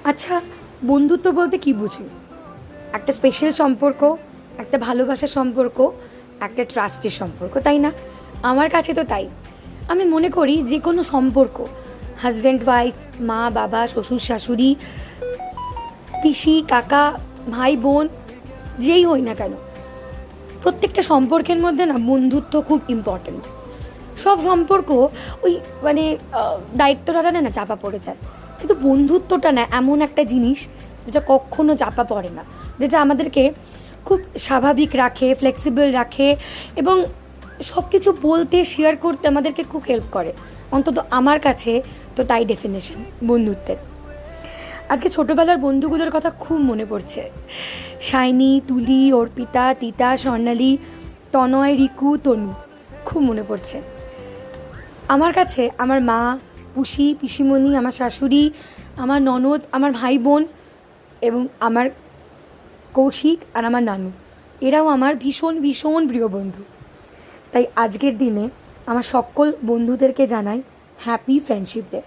আচ্ছা, বন্ধুত্ব বলতে কী বুঝি? একটা স্পেশাল সম্পর্ক, একটা ভালোবাসার সম্পর্ক, একটা ট্রাস্টের সম্পর্ক, তাই না? আমার কাছে তো তাই। আমি মনে করি যে কোনো সম্পর্ক, হাজব্যান্ড ওয়াইফ, মা বাবা, শ্বশুর শাশুড়ি, পিসি কাকা, ভাই বোন, যেই হই না কেন, প্রত্যেকটা সম্পর্কের মধ্যে না বন্ধুত্ব খুব ইম্পর্ট্যান্ট। সব সম্পর্ক ওই মানে দায়িত্বটা না চাপা পড়ে যায়, কিন্তু বন্ধুত্বটা না এমন একটা জিনিস যেটা কখনো চাপা পড়ে না, যেটা আমাদেরকে খুব স্বাভাবিক রাখে, ফ্লেক্সিবল রাখে এবং সব কিছু বলতে শেয়ার করতে আমাদেরকে খুব হেল্প করে। অন্তত আমার কাছে তো তাই ডেফিনেশন বন্ধুত্বের। আজকে ছোটোবেলার বন্ধুগুলোর কথা খুব মনে পড়ছে। শাইনি, তুলি, অর্পিতা, তিতা, স্বর্ণালী, তনয়, রিকু, তনু, খুব মনে পড়ছে। আমার কাছে আমার মা, পুষি, পিসিমণি, আমার শাশুড়ি, আমার ননদ, আমার ভাই বোন এবং আমার কৌশিক আর আমার নানু, এরাও আমার ভীষণ ভীষণ প্রিয় বন্ধু। তাই আজকের দিনে আমার সকল বন্ধুদেরকে জানাই হ্যাপি ফ্রেন্ডশিপ ডে।